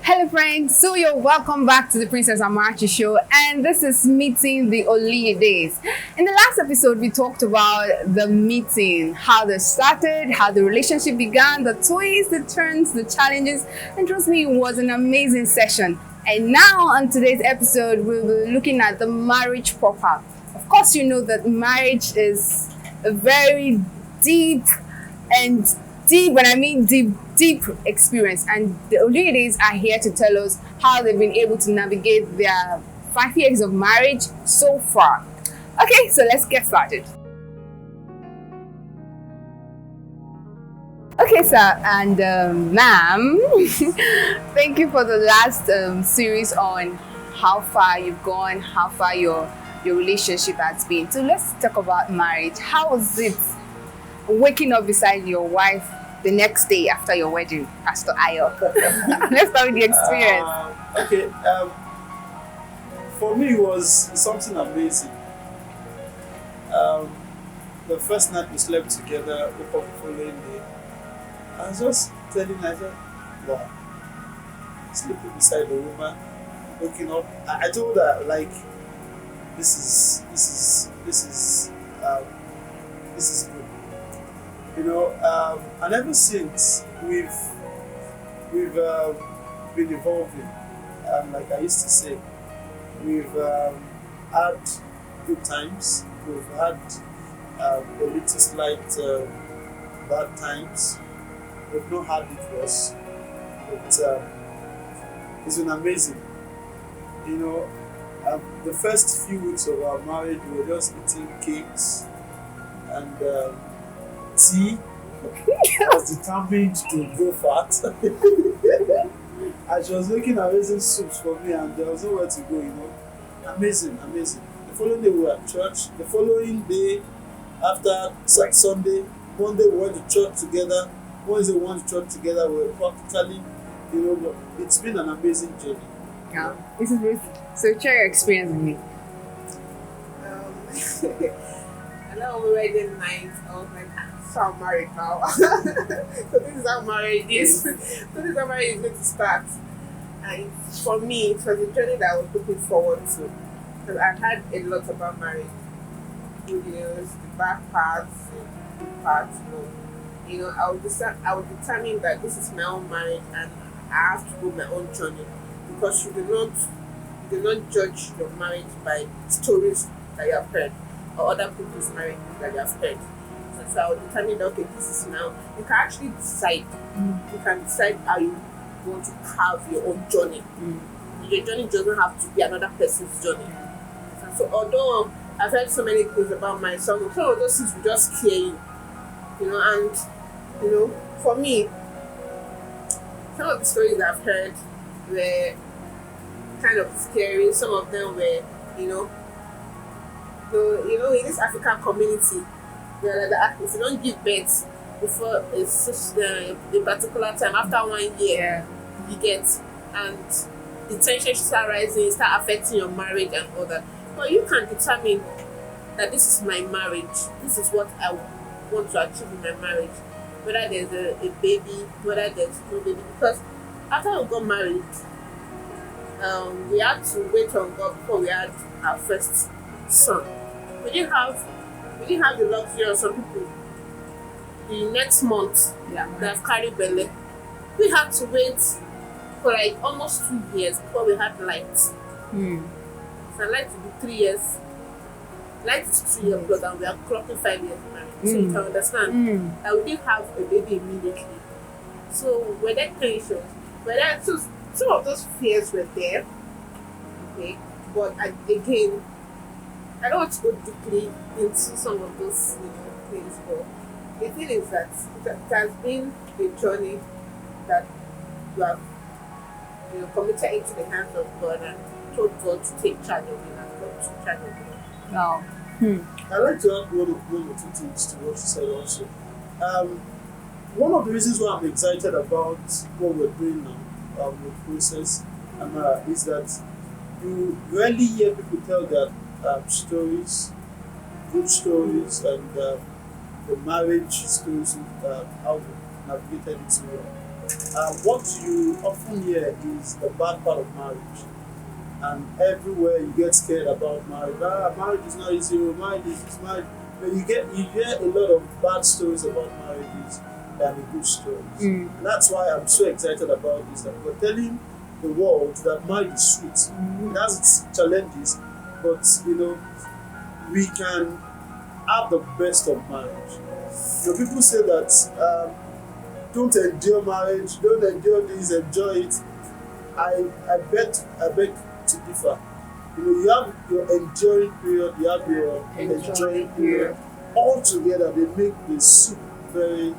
Hello friends, so you're welcome back to the Princess Amarachi show, and this is meeting the Oliyides. In the last episode we talked about the meeting, how they started, how the relationship began, the twists, the turns, the challenges, and trust me, it was an amazing session. And now on today's episode we'll be looking at the marriage proper. Of course you know that marriage is a very deep and when I mean deep experience, and the Oliyides are here to tell us how they've been able to navigate their 5 years of marriage so far. Okay, so let's get started. Okay, sir, and ma'am, thank you for the last series on how far you've gone, how far your relationship has been. So let's talk about marriage. How was it waking up beside your wife the next day after your wedding, Pastor Ayo? Let's start with the experience. For me it was something amazing. The first night we slept together, woke up the following day. I was just telling myself, wow, sleeping beside a woman, waking up. I told her, like, this is good. You know, and ever since we've been evolving, like I used to say, we've had good times, we've had a little slight bad times, we've not had it worse, but it's been amazing. You know, the first few weeks of our marriage, we were just eating cakes and tea. I was determined to go fat. And she was making amazing soups for me, and there was nowhere to go, you know. Amazing. The following day we were at church. The following day, after Sunday, Monday we went to church together. Wednesday we went to church together. We were practically, you know, but it's been an amazing journey. Yeah, this is Ruth. So share your experience with me. And then on the wedding night, I was like, so I'm married now. So this is how marriage is. So this is how marriage is going to start. And for me, it was a journey that I was looking forward to. Because I had a lot about marriage. Good news, the bad parts, the good parts. You know, I was determined that this is my own marriage and I have to go my own journey. Because you do not judge your marriage by stories that you have heard or other people's marriages that you have heard. So I was determined, okay, this is now. You can actually decide. You can decide how you want to have your own journey. Your journey doesn't have to be another person's journey. And so although I've heard so many things about myself, some of those things will just scare you. You know, and you know, for me, some of the stories I've heard were kind of scary. Some of them were, you know, in this African community, they're like, if you don't give birth before a particular time, after 1 year, you get, and the tension start rising, start affecting your marriage and all that. But you can determine that this is my marriage, this is what I want to achieve in my marriage, whether there's a baby, whether there's no baby. Because after we got married, we had to wait on God before we had our first son. We didn't have the luxury of some people. The next month, they have carried belly. We had to wait for like almost 2 years before we had light. So light will be 3 years. Light is 2 years plus, and we are clocking 5 years married. So you can understand that we didn't have a baby immediately. So were there tensions? So some of those fears were there. Okay, but again, I don't want to go deeply into some of those things, but the thing is that it has been a journey that you have committed into the hands of God and told God to take charge of it and God to charge of it. Wow. I'd like to add one or two things to what you said also. One of the reasons why I'm excited about what we're doing now with Princess Amara is that you rarely hear people tell their stories, good stories, and the marriage stories, how they navigated it what you often hear is the bad part of marriage. And everywhere you get scared about marriage. Marriage is not easy. Marriage. But you hear a lot of bad stories about marriages than the good stories. And that's why I'm so excited about this. That we're telling the world that marriage is sweet. It has its challenges, but we can have the best of marriage. People say that don't endure marriage, don't endure this, enjoy it. I beg to differ. You have your enduring period, you have your enjoying period. All together, they make the soup very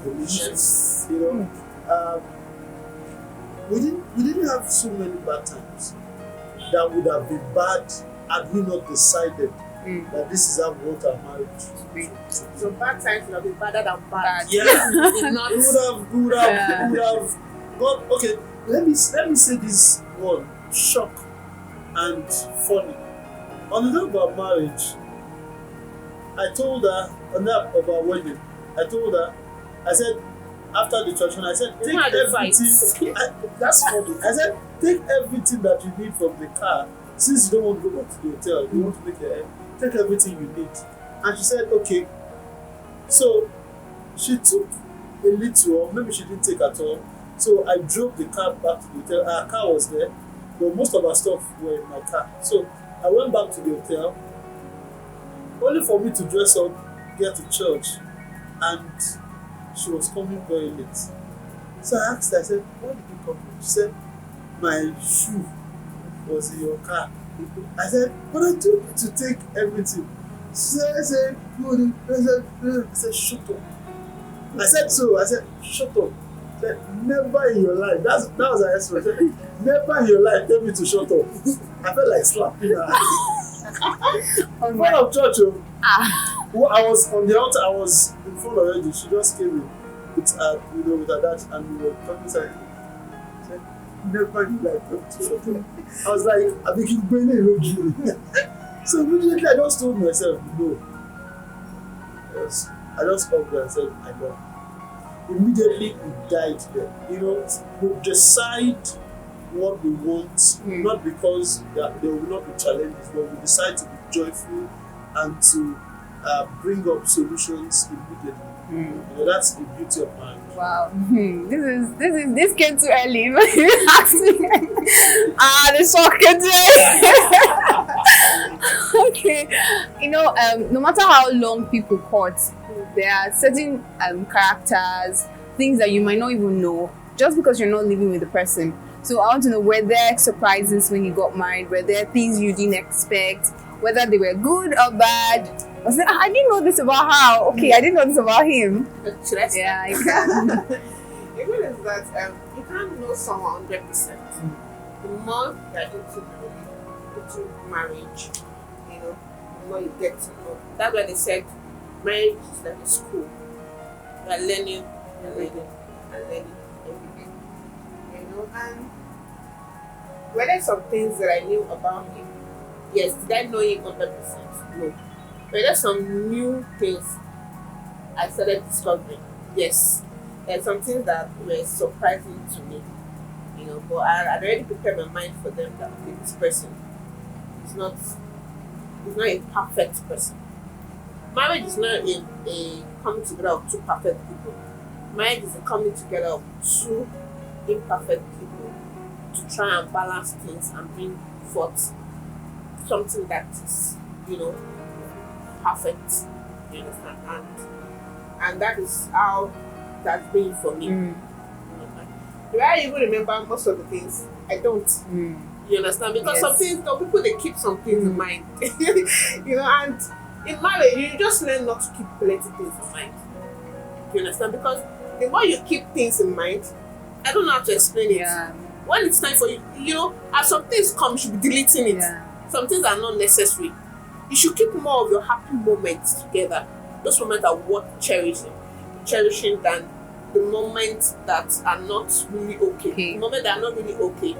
delicious. We didn't have so many bad times that would have been bad had we not decided that this is how we want our marriage to be. So bad times would have been better than bad. Yeah, We would have got okay. Let me say this one: shock and funny. On the day of our marriage, I told her on that of our wedding. I said after the tradition, I said take everything. That's funny. I said take everything that you need from the car. Since you don't want to go back to the hotel, you want to make your hair. Take everything you need. And she said okay. So she took a little, or maybe she didn't take at all. So I drove the car back to the hotel. Our car was there, but most of our stuff were in my car. So I went back to the hotel, only for me to dress up, get to church, and she was coming very late. So I asked her, I said, why did you come late? She said, my shoe was in your car. I said, but I told you to take everything. She said, I said, shut up. I said, shut up. I said, never in your life. That was her response. I said, never in your life tell me to shut up. I felt like slapping her. In front of church, I was on the altar, I was in front already. She just came in with her dad, and we were talking. She said, never in your life tell me to shut up. I was like, I think you're going to So immediately I just told myself, no. Yes. I just hugged her and said, I know. Immediately we died there. We decide what we want, not because there will not be challenges, but we decide to be joyful and to bring up solutions immediately. That's the beauty of marriage. Wow, this came too early. The shock Okay, no matter how long people court, there are certain characters, things that you might not even know just because you're not living with the person. So I want to know, were there surprises when you got married? Were there things you didn't expect? Whether they were good or bad? I didn't know this about her. Okay, I didn't know this about him. Should I start? Yeah, you can. The good is that you can't know someone 100%. The more you're into marriage, the more you get to know. That's why they said marriage is like a school. You're learning every day. And were there some things that I knew about him? Yes. Did I know him 100%? No. Were there some new things I started discovering? Yes. There are some things that were surprising to me, but I had already prepared my mind for them that okay, this person is not a perfect person. Marriage is not a coming together of two perfect people. Marriage is a coming together of two imperfect people to try and balance things and bring forth something that is, perfect. You understand? And that is how that's been for me. Do I even remember most of the things? I don't. You understand? Because some things, people they keep some things in mind. And in marriage, you just learn not to keep plenty things in mind. You understand? Because the more you keep things in mind, I don't know how to explain it. When it's time for you, as some things come, you should be deleting it. Some things are not necessary. You should keep more of your happy moments together. Those moments are worth cherishing than the moments that are not really okay. The moments that are not really okay,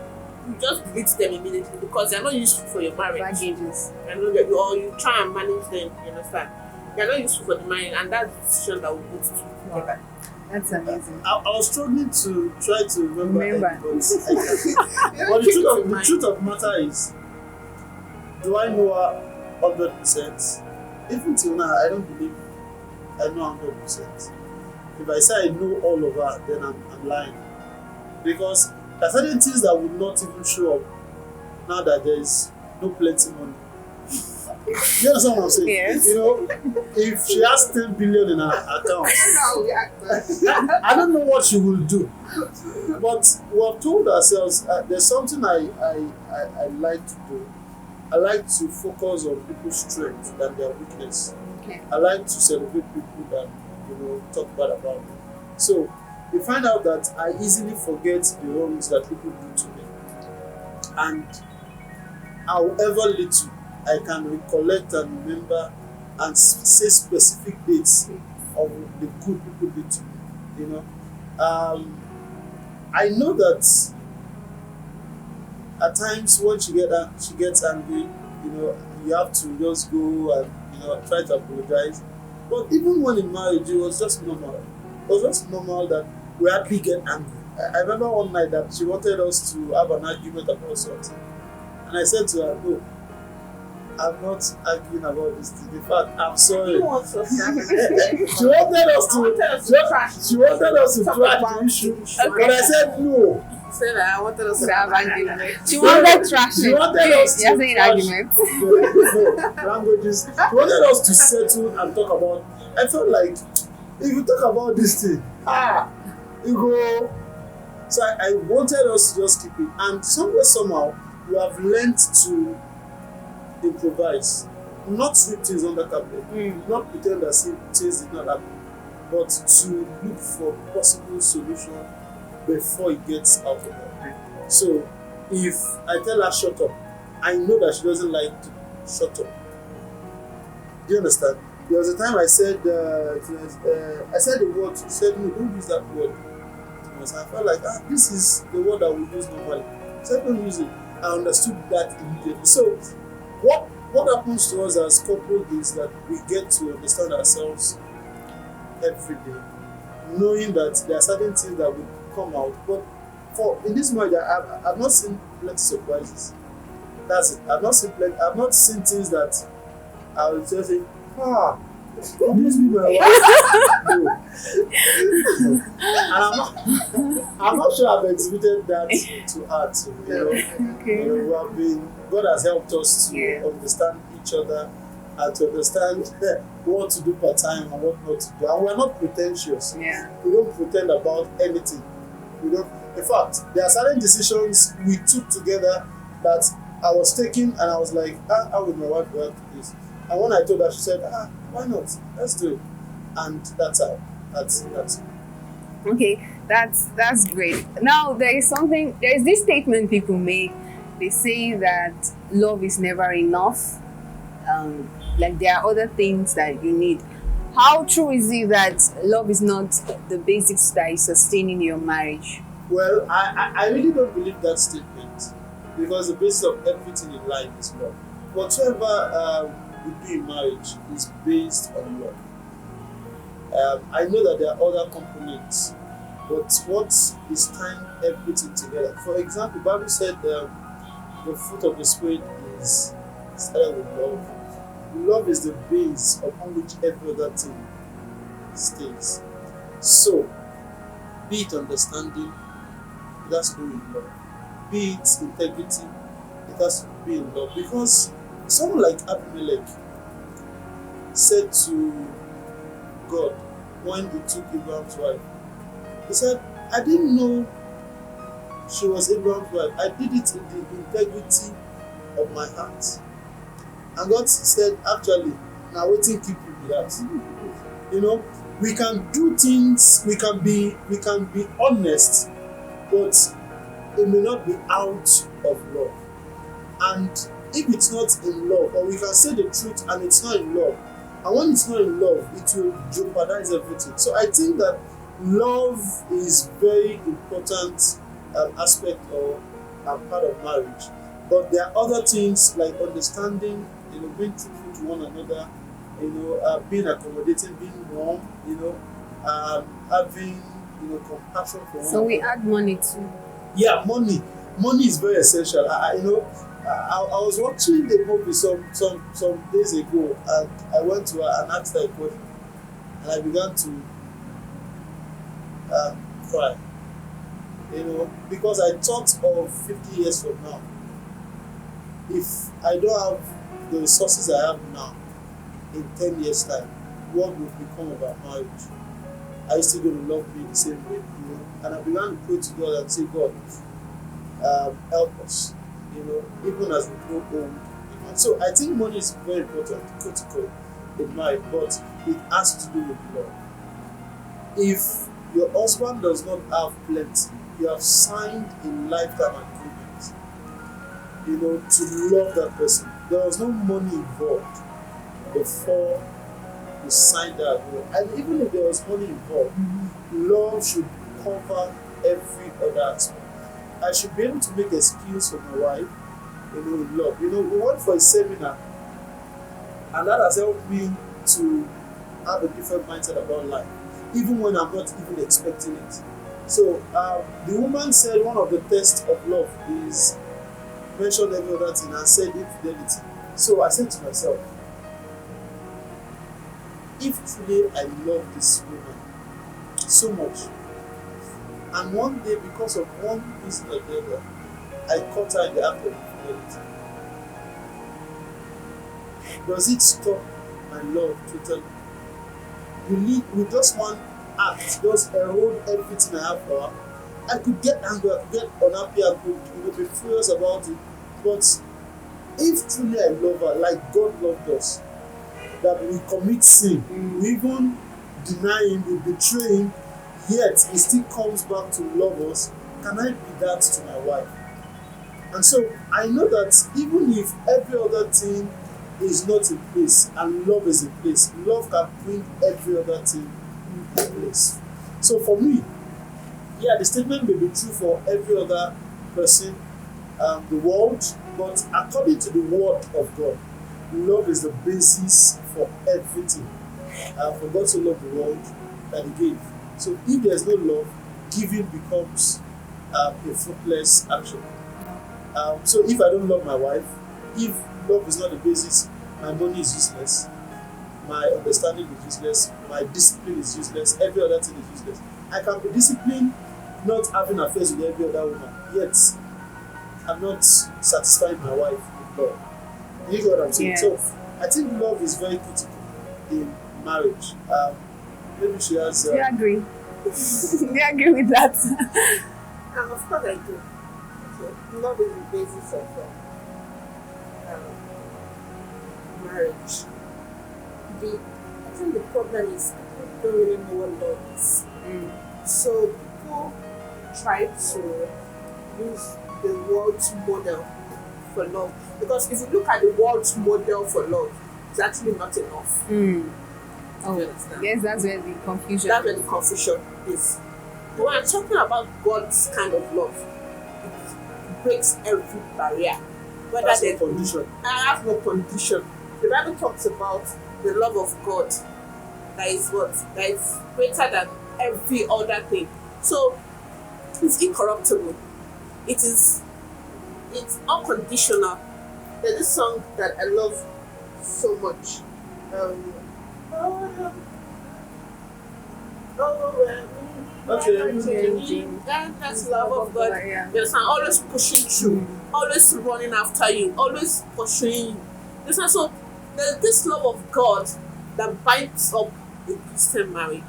you just delete them immediately because they're not useful for your marriage. Baggages. Or you try and manage them, you understand? They're not useful for the marriage, and that's the decision that we put together. That's amazing. I was struggling to try to remember. Remember. But the truth of the matter is, do I know her 100%? Even till now, I don't believe I know 100%. If I say I know all of her, then I'm lying. Because there are certain things that would not even show up now that there is no plenty money. You understand what I'm saying? Yes. You know, if she has 10 billion in her account, I don't know what she will do. But we have told ourselves there's something I like to do. I like to focus on people's strength than their weakness. Okay. I like to celebrate people that talk bad about me. So you find out that I easily forget the wrongs that people do to me. And however little I can recollect and remember and say specific dates of the good people did to me. I know that at times when she gets angry, you have to just go and try to apologize. But even when in marriage, it was just normal. It was just normal that we hardly get angry. I remember one night that she wanted us to have an argument about something. And I said to her, no, I'm not arguing about this thing. In fact, I'm sorry. He wants us She wanted us to trash the issue. But I said no. Say that I wanted us Could to have have argument. She wanted trashing. She wanted us to You're saying trash argument. the languages. She wanted us to settle and talk about. I felt like if you talk about this thing, you go. So I wanted us to just keep it. And somehow, we have learned to improvise, not sweep things under carpet, not pretend as if things did not happen, but to look for possible solution before it gets out of her. So if I tell her shut up, I know that she doesn't like to shut up. Do you understand? There was a time I said the word, she said no, don't use that word. I felt like this is the word that we use normally. I said don't use it. I understood that immediately. So what happens to us as couples is that we get to understand ourselves every day, knowing that there are certain things that will come out. But in this marriage, I've not seen plenty surprises. That's it. I've not seen things that I will just say, this be my wife. No. And I'm not sure I've exhibited that to her too. Okay. God has helped us to understand each other and to understand what to do part time and what not to do. And we're not pretentious. Yeah. We don't pretend about anything. In fact, there are certain decisions we took together that I was taking and I was like, how would my wife react to this? And when I told her, she said, why not? Let's do it. And that's how. That's Okay, that's great. Now there is this statement people make. They say that love is never enough. Like there are other things that you need. How true is it that love is not the basics that is sustaining your marriage? Well, I really don't believe that statement, because the basis of everything in life is love. Whatever we do in marriage is based on love. I know that there are other components, but what is tying everything together? For example, the Bible said the fruit of the Spirit is started with love. Love is the base upon which every other thing stays. So, be it understanding, it has to do with love. Be it integrity, it has to be in love. Because someone like Abimelech said to God when he took Abraham's wife, he said, I didn't know she was Abraham's wife. I did it in the integrity of my heart. And God said, actually, now waiting keep you with that. We can do things, we can be honest, but it may not be out of love. And if it's not in love, or we can say the truth and it's not in love, and when it's not in love, it will jeopardize everything. So I think that love is very important aspect or part of marriage. But there are other things like understanding, being truthful to one another, being accommodating, being warm, having compassion for one So we another. add money too. Yeah, money is very essential. I was watching the movie some days ago, and I went to her and asked her a question, and I began to cry. Because I thought of 50 years from now, if I don't have the resources I have now, in 10 years time, what will become of our marriage? Are you still going to love me the same way? And I began to pray to God and say, God, help us, even as we grow old. So I think money is very important, critical in marriage, but it has to do with love. If your husband does not have plenty, you have signed a lifetime agreement, to love that person. There was no money involved before you signed that agreement. And even if there was money involved, love should cover every other aspect. I should be able to make excuse for my wife, in love. We went for a seminar, and that has helped me to have a different mindset about life, even when I'm not even expecting it. So the woman said one of the tests of love is mention every other thing, and said infidelity. So I said to myself, if truly I love this woman so much, and one day because of one reason or the other, I caught her in the act of infidelity, does it stop my love totally? With just one act, just erode everything I have for her. I could get angry, I could get unhappy, I could be furious about it. But if truly I love her, like God loved us, that we commit sin, we even deny Him, we betray Him, yet He still comes back to love us, can I be that to my wife? And so I know that even if every other thing is not in place and love is in place, love can bring every other thing in place. So for me, yeah, the statement may be true for every other person, the world, but according to the word of God, love is the basis for everything. For God so loved the world that He gave. So if there's no love, giving becomes a fruitless action. So if I don't love my wife, if love is not the basis, my money is useless, my understanding is useless, my discipline is useless, every other thing is useless. I can be disciplined not having affairs with every other woman, yet I'm not satisfying my wife with love. You get what I'm saying? Yes. So I think love is very critical in marriage. Maybe she has. Do you agree? Do you agree with that? Of course I do. Okay. Love is the basis of marriage. I think the problem is people don't really know what love is. So people try to use the world's model for love. Because if you look at the world's model for love, it's actually not enough. Oh, yes, that's where the confusion That's where the confusion is. But when I'm talking about God's kind of love, it breaks every barrier. Whether That's there's no condition. I have no condition. The Bible talks about the love of God that is what? That is greater than every other thing. So it's incorruptible. It's unconditional. There's this song that I love so much. That's love of God. Yeah. Yes, I'm always pushing through, always running after you, always pursuing you. Yes, and so there's this love of God that binds up a Christian marriage.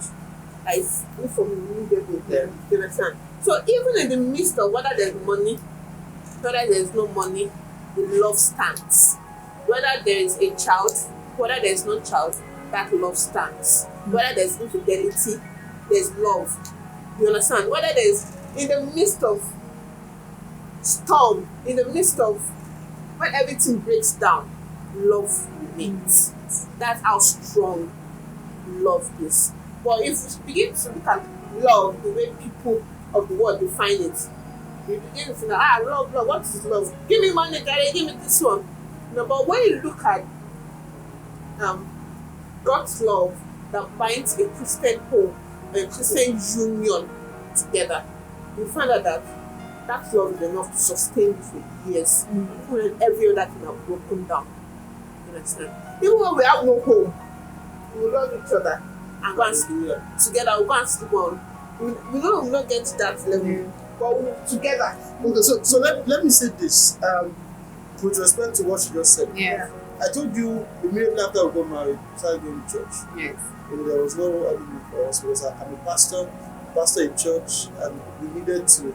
That is unforgivable. Yeah. You understand? So even in the midst of whether there's money, whether there's no money, the love stands. Whether there is a child, whether there's no child, that love stands. Whether there's infidelity, there's love. You understand? Whether there's in the midst of storm, in the midst of when everything breaks down, love remains. That's how strong love is. But if we begin to look at love the way people of the world define it, we begin to think, love, what is love? Give me money, Gary, give me this one. No, but when you look at God's love that binds a Christian home Christian union together, you find out that that love is enough to sustain you for years. Even when every other thing has broken down. You understand? Even when we have no home, we will love each other and go and sleep together. We'll go and sleep on. We don't not get to that level, but we're together. Okay, so let me say this. With respect to what you just said. Yeah. I told you immediately after we got married, we started going to church. Yes. There was no other need for us because I'm a pastor in church, and we needed to,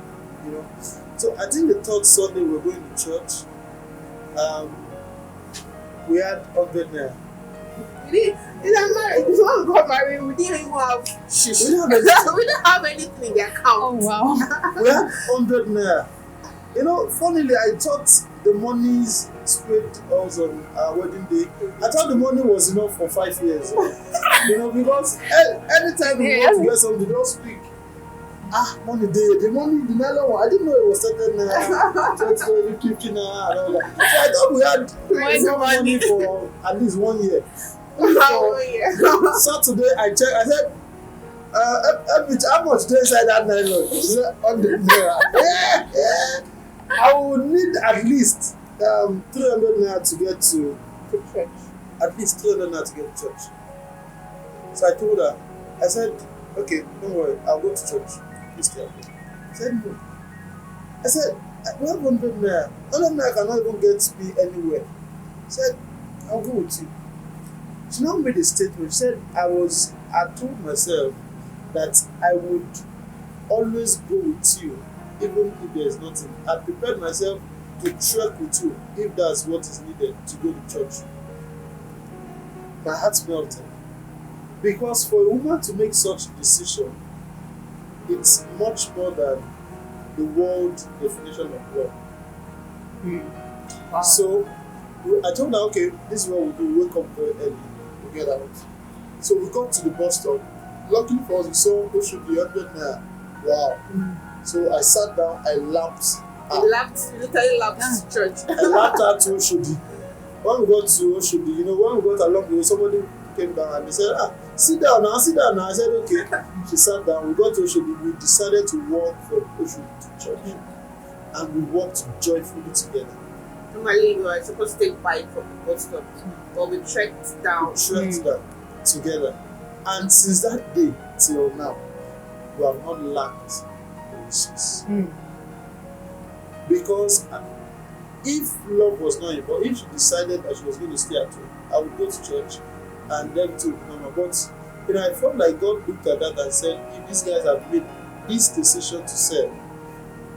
So I think the third Sunday we were going to church, we had 100 naira. We didn't marry. Before we got married, we didn't even have shish. We didn't have anything in the account. Oh wow. We had 100 naira. Funnily, I thought the money's spread us on our wedding day. I thought the money was enough for 5 years. Because anytime we want to get something, they don't speak. Money day, the nylon one. I didn't know it was 30 naira, 20, 50 naira, and all that. So I thought we had enough money for at least 1 year. So Saturday, I checked. I said, how much do inside that nylon? She said, 100 naira. I would need at least 300 naira to get to church. At least 300 naira to get to church. So I told her, I said, okay, don't worry, I'll go to church. Please tell me. She said, no. I said, we have 100 naira. 100 naira cannot even get me anywhere. She said, I'll go with you. She now made a statement. She said, I told myself that I would always go with you, even if there is nothing. I prepared myself to trek with you if that's what is needed to go to church. My heart melted. Because for a woman to make such a decision, it's much more than the world definition of love. Wow. So I told her, okay, this is what we do. We wake up very early, we get out. So we got to the bus stop. Luckily for us, we saw who should be 100 naira. Wow. So I sat down, I lapped. Literally lapped church. I lapped her to Oshodi. When we got to Oshodi, when we got along the way, somebody came down and they said, sit down now. I said, okay. She sat down. We got to Oshodi. We decided to walk from Oshodi to church. And we walked joyfully together. Normally, we were supposed to take bike from the bus stop, but we trekked down. Down together. And since that day till now, we have not lacked wishes. Because if love was not involved, if she decided that she was going to stay at home, I would go to church and then to Mama. But I felt like God looked at that and said, if these guys have made this decision to serve,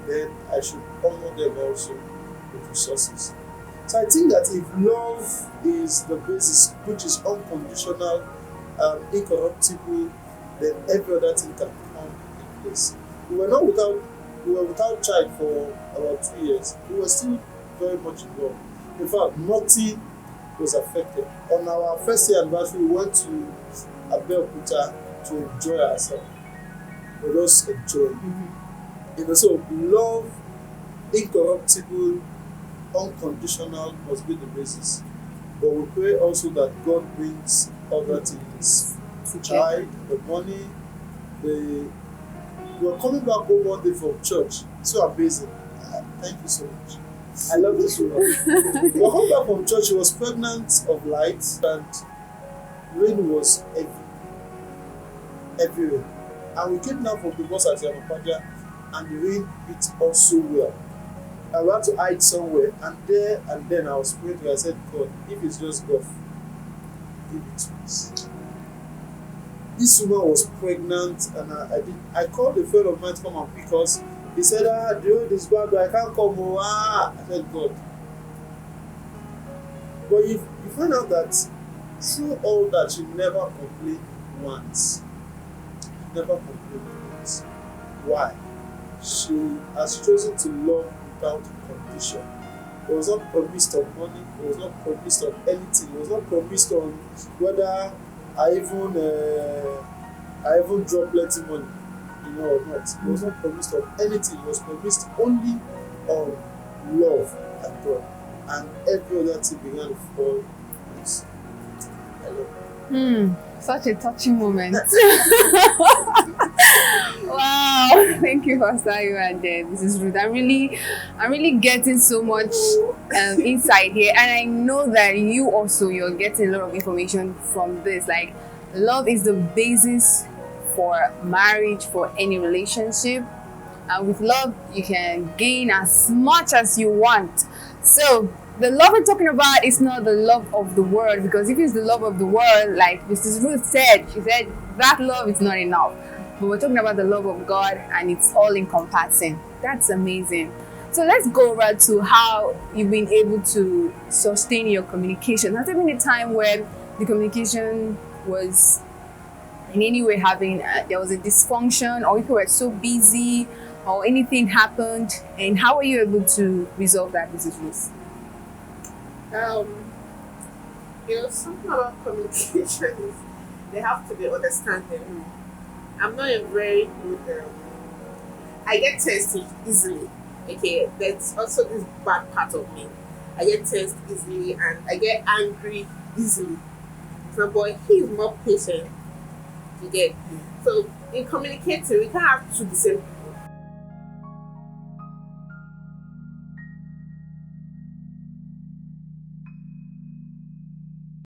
then I should honor them also with resources. So I think that if love is the basis, which is unconditional, incorruptible, then every other thing can come in place. We were without child for about 2 years. We were still very much in love. In fact, nothing was affected. On our first year anniversary, we went to Abeokuta to enjoy ourselves. We just enjoyed. So love, incorruptible, unconditional must be the basis. But we pray also that God brings other things. The child, the money, we were coming back home one day from church. So amazing. Thank you so much. I love this woman. We were coming back from church. She was pregnant of light, and rain was everywhere. And we came down from the bus at Yamapaja, and the rain beat us so well. And we had to hide somewhere. And then I was praying to her. I said, God, if it's just God, give it to us. This woman was pregnant, and I called a friend of mine to come and pick us. He said, the road is bad, but I can't come. I said, God. But you find out that through all that, she never complained once. Why? She has chosen to love without condition. It was not promised on money. It was not promised on anything. It was not promised on whether I even drop plenty money, or not. It was not promised on anything. It was promised only on love and God. And every other thing began to fall in place. I love it. Such a touching moment. Wow, thank you, Pastor. You and Mrs. Ruth. I'm really getting so much insight here, and I know that you're getting a lot of information from this. Like, love is the basis for marriage, for any relationship, and with love, you can gain as much as you want. So, the love we're talking about is not the love of the world, because if it's the love of the world, like Mrs. Ruth said, she said that love is not enough. But we're talking about the love of God, and it's all encompassing. That's amazing. So let's go over to how you've been able to sustain your communication. Has there been a time where the communication was in any way there was a dysfunction, or people were so busy, or anything happened, and how were you able to resolve that, Mrs. Ruth? Something about communication is they have to be understanding. I'm not a very good. I get tested easily. Okay, that's also this bad part of me. I get tested easily and I get angry easily. My boy, he's more patient. You get. So in communicating, we can't have two the same